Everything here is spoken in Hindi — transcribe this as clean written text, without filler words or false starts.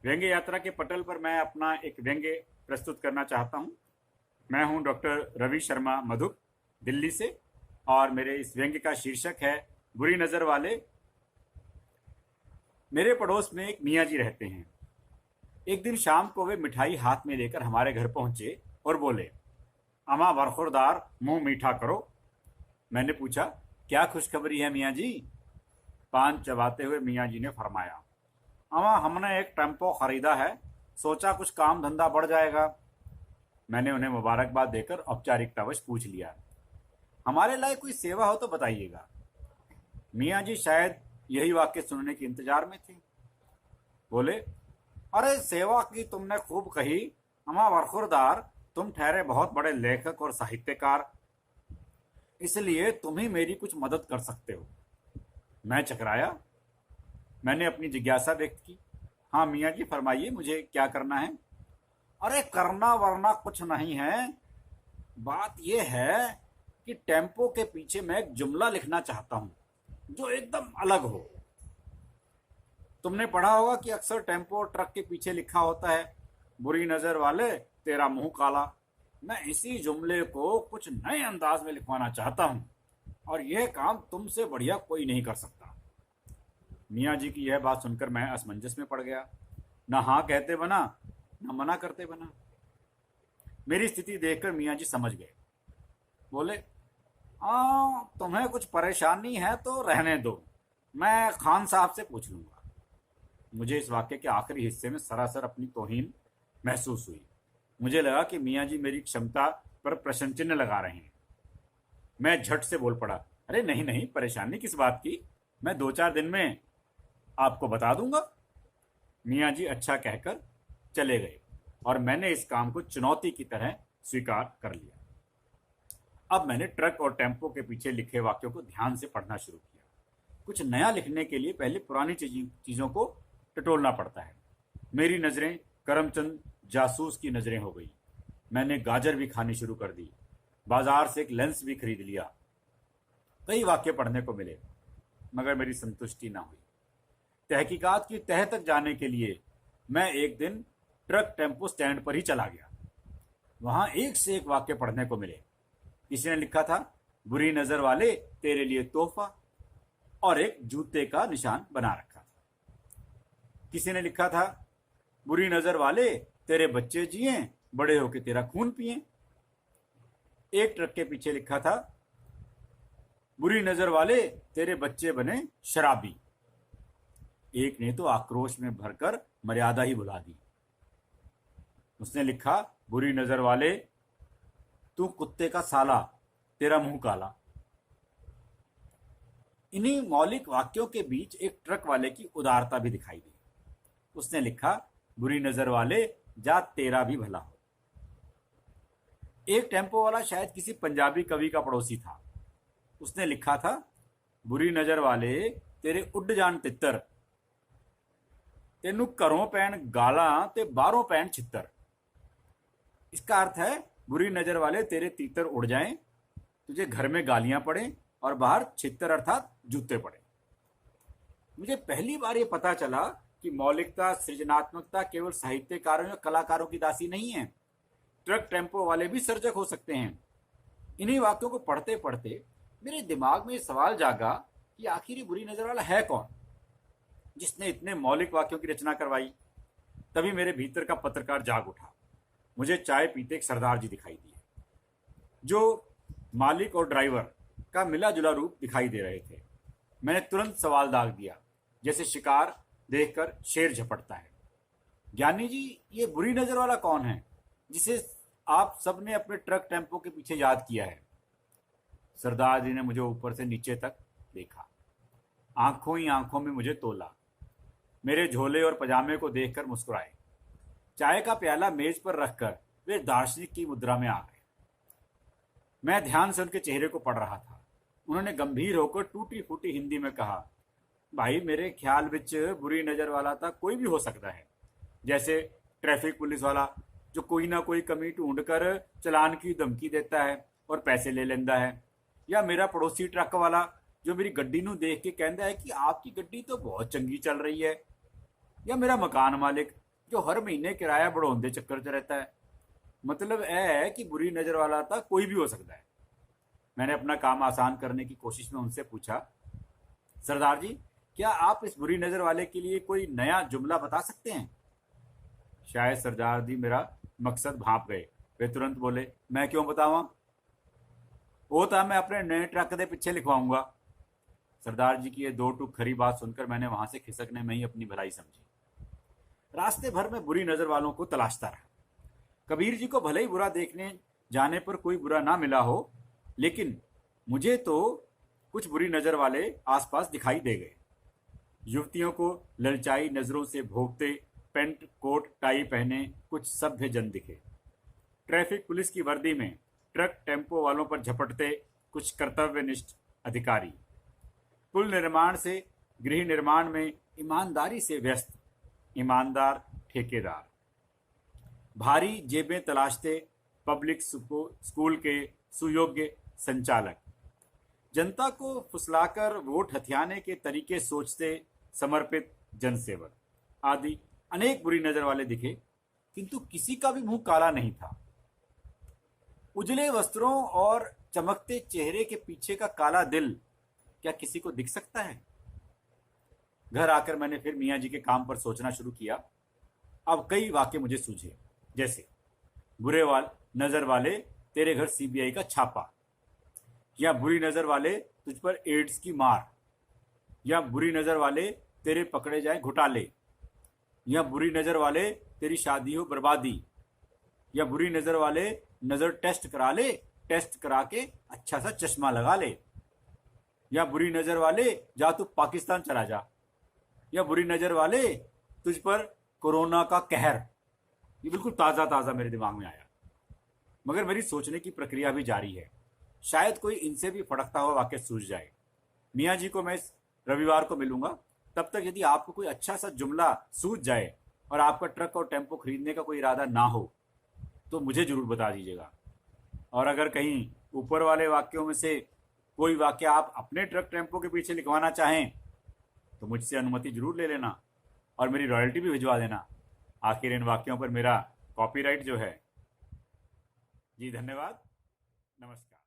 व्यंग्य यात्रा के पटल पर मैं अपना एक व्यंग्य प्रस्तुत करना चाहता हूँ। मैं हूँ डॉक्टर रवि शर्मा मधुक, दिल्ली से, और मेरे इस व्यंग्य का शीर्षक है बुरी नज़र वाले। मेरे पड़ोस में एक मियाँ जी रहते हैं। एक दिन शाम को वे मिठाई हाथ में लेकर हमारे घर पहुंचे और बोले, अमा बरखुरदार, मुंह मीठा करो। मैंने पूछा, क्या खुशखबरी है मियाँ जी? पान चबाते हुए मियाँ जी ने फरमाया, अमा हमने एक टेम्पो खरीदा है, सोचा कुछ काम धंधा बढ़ जाएगा। मैंने उन्हें मुबारकबाद देकर औपचारिकतावश पूछ लिया, हमारे लायक कोई सेवा हो तो बताइएगा। मियाँ जी शायद यही वाक्य सुनने के इंतजार में थे। बोले, अरे सेवा की तुमने खूब कही, अमा बरखुरदार, तुम ठहरे बहुत बड़े लेखक और साहित्यकार, इसलिए तुम ही मेरी कुछ मदद कर सकते हो। मैं चकराया। मैंने अपनी जिज्ञासा व्यक्त की, हाँ मियाँ जी फरमाइए, मुझे क्या करना है? अरे करना वरना कुछ नहीं है, बात यह है कि टेम्पो के पीछे मैं एक जुमला लिखना चाहता हूँ जो एकदम अलग हो। तुमने पढ़ा होगा कि अक्सर टेम्पो और ट्रक के पीछे लिखा होता है, बुरी नजर वाले तेरा मुंह काला। मैं इसी जुमले को कुछ नए अंदाज में लिखवाना चाहता हूँ, और यह काम तुमसे बढ़िया कोई नहीं कर सकता। मियाँ जी की यह बात सुनकर मैं असमंजस में पड़ गया। न हाँ कहते बना, न मना करते बना। मेरी स्थिति देखकर मियाँ जी समझ गए। बोले, तुम्हें कुछ परेशानी है तो रहने दो, मैं खान साहब से पूछ लूंगा। मुझे इस वाक्य के आखिरी हिस्से में सरासर अपनी तौहीन महसूस हुई। मुझे लगा कि मियाँ जी मेरी क्षमता पर प्रश्न चिन्ह लगा रहे हैं। मैं झट से बोल पड़ा, अरे नहीं नहीं, परेशानी किस बात की, मैं 2-4 दिन में आपको बता दूंगा। मियाँ जी अच्छा कहकर चले गए और मैंने इस काम को चुनौती की तरह स्वीकार कर लिया। अब मैंने ट्रक और टेम्पो के पीछे लिखे वाक्यों को ध्यान से पढ़ना शुरू किया। कुछ नया लिखने के लिए पहले पुरानी चीजों को टटोलना पड़ता है। मेरी नजरें करमचंद जासूस की नजरें हो गई। मैंने गाजर भी खानी शुरू कर दी, बाजार से एक लेंस भी खरीद लिया। कई वाक्य पढ़ने को मिले, मगर मेरी संतुष्टि ना हुई। तहकीकात की तह तक जाने के लिए मैं एक दिन ट्रक टेम्पो स्टैंड पर ही चला गया। वहां एक से एक वाक्य पढ़ने को मिले। किसी ने लिखा था, बुरी नजर वाले तेरे लिए तोहफा, और एक जूते का निशान बना रखा था। किसी ने लिखा था, बुरी नजर वाले तेरे बच्चे जिए, बड़े होके तेरा खून पिए। एक ट्रक के पीछे लिखा था, बुरी नजर वाले तेरे बच्चे बने शराबी। एक ने तो आक्रोश में भरकर मर्यादा ही भुला दी। उसने लिखा, बुरी नजर वाले तू कुत्ते का साला, तेरा मुंह काला। इन्हीं मौलिक वाक्यों के बीच एक ट्रक वाले की उदारता भी दिखाई दी। उसने लिखा, बुरी नजर वाले जा तेरा भी भला हो। एक टेम्पो वाला शायद किसी पंजाबी कवि का पड़ोसी था। उसने लिखा था, बुरी नजर वाले तेरे उड जान तितर, तेनू घरों पैन गाला ते बाहरों पैन छितर। इसका अर्थ है, बुरी नजर वाले तेरे तीतर उड़ जाएं, तुझे घर में गालियां पड़े और बाहर छितर अर्थात जूते पड़े। मुझे पहली बार ये पता चला कि मौलिकता, सृजनात्मकता केवल साहित्यकारों या कलाकारों की दासी नहीं है। ट्रक टेम्पो वाले भी सर्जक हो सकते हैं। इन्हीं वाक्यों को पढ़ते पढ़ते मेरे दिमाग में ये सवाल जागा कि आखिर ये बुरी नजर वाला है कौन, जिसने इतने मौलिक वाक्यों की रचना करवाई। तभी मेरे भीतर का पत्रकार जाग उठा। मुझे चाय पीते एक सरदार जी दिखाई दिए, जो मालिक और ड्राइवर का मिला जुला रूप दिखाई दे रहे थे। मैंने तुरंत सवाल दाग दिया, जैसे शिकार देखकर शेर झपटता है, ज्ञानी जी, ये बुरी नजर वाला कौन है जिसे आप सबने अपने ट्रक टेम्पो के पीछे याद किया है? सरदार जी ने मुझे ऊपर से नीचे तक देखा, आंखों ही आंखों में मुझे तोला, मेरे झोले और पजामे को देखकर मुस्कुराए। चाय का प्याला मेज पर रखकर वे दार्शनिक की मुद्रा में आ गए। मैं ध्यान से उनके चेहरे को पढ़ रहा था। उन्होंने गंभीर होकर टूटी फूटी हिंदी में कहा, भाई मेरे ख्याल विच बुरी नजर वाला था कोई भी हो सकता है, जैसे ट्रैफिक पुलिस वाला जो कोई ना कोई कमी ढूंढ कर चलान की धमकी देता है और पैसे ले लेंदा है, या मेरा पड़ोसी ट्रक वाला जो मेरी गड्डी नू देख के कहता है कि आपकी गड्डी तो बहुत चंगी चल रही है, या मेरा मकान मालिक जो हर महीने किराया बढ़ाउंदे चक्कर च रहता है। मतलब है कि बुरी नज़र वाला था कोई भी हो सकता है। मैंने अपना काम आसान करने की कोशिश में उनसे पूछा, सरदार जी, क्या आप इस बुरी नज़र वाले के लिए कोई नया जुमला बता सकते हैं? शायद सरदार जी मेरा मकसद भांप गए। वे तुरंत बोले, मैं क्यों बतावा, वो था मैं अपने नए ट्रक के पीछे लिखवाऊंगा। सरदार जी की ये दो टूक खरी बात सुनकर मैंने वहां से खिसकने में ही अपनी भलाई समझी। रास्ते भर में बुरी नज़र वालों को तलाशता रहा। कबीर जी को भले ही बुरा देखने जाने पर कोई बुरा ना मिला हो, लेकिन मुझे तो कुछ बुरी नज़र वाले आसपास दिखाई दे गए। युवतियों को ललचाई नज़रों से भोंकते, पेंट कोट टाई पहने कुछ सभ्य जन दिखे। ट्रैफिक पुलिस की वर्दी में ट्रक टेम्पो वालों पर झपटते कुछ कर्तव्यनिष्ठ अधिकारी। पुल निर्माण से गृह निर्माण में ईमानदारी से व्यस्त ईमानदार ठेकेदार। भारी जेबें तलाशते पब्लिक स्कूल के सुयोग्य संचालक। जनता को फुसलाकर वोट हथियाने के तरीके सोचते समर्पित जनसेवक आदि अनेक बुरी नजर वाले दिखे, किंतु किसी का भी मुंह काला नहीं था। उजले वस्त्रों और चमकते चेहरे के पीछे का काला दिल क्या किसी को दिख सकता है? घर आकर मैंने फिर मियाँ जी के काम पर सोचना शुरू किया। अब कई वाक्य मुझे सूझे, जैसे बुरे नजर वाले तेरे घर सीबीआई का छापा, या बुरी नजर वाले तुझ पर एड्स की मार, या बुरी नजर वाले तेरे पकड़े जाए घोटाले, या बुरी नजर वाले तेरी शादी हो बर्बादी, या बुरी नजर वाले नजर टेस्ट करा ले, टेस्ट करा के अच्छा सा चश्मा लगा ले, या बुरी नजर वाले जा तू पाकिस्तान चला जा, या बुरी नजर वाले तुझ पर कोरोना का कहर। ये बिल्कुल ताज़ा ताज़ा मेरे दिमाग में आया, मगर मेरी सोचने की प्रक्रिया भी जारी है। शायद कोई इनसे भी फटकता हुआ वाक्य सूझ जाए। मियाँ जी को मैं इस रविवार को मिलूंगा। तब तक यदि आपको कोई अच्छा सा जुमला सूझ जाए और आपका ट्रक और टेम्पो खरीदने का कोई इरादा ना हो तो मुझे जरूर बता दीजिएगा। और अगर कहीं ऊपर वाले वाक्यों में से कोई वाक्य आप अपने ट्रक टेम्पो के पीछे लिखवाना चाहें तो मुझसे अनुमति जरूर ले लेना और मेरी रॉयल्टी भी भिजवा देना। आखिर इन वाक्यों पर मेरा कॉपीराइट जो है। जी धन्यवाद, नमस्कार।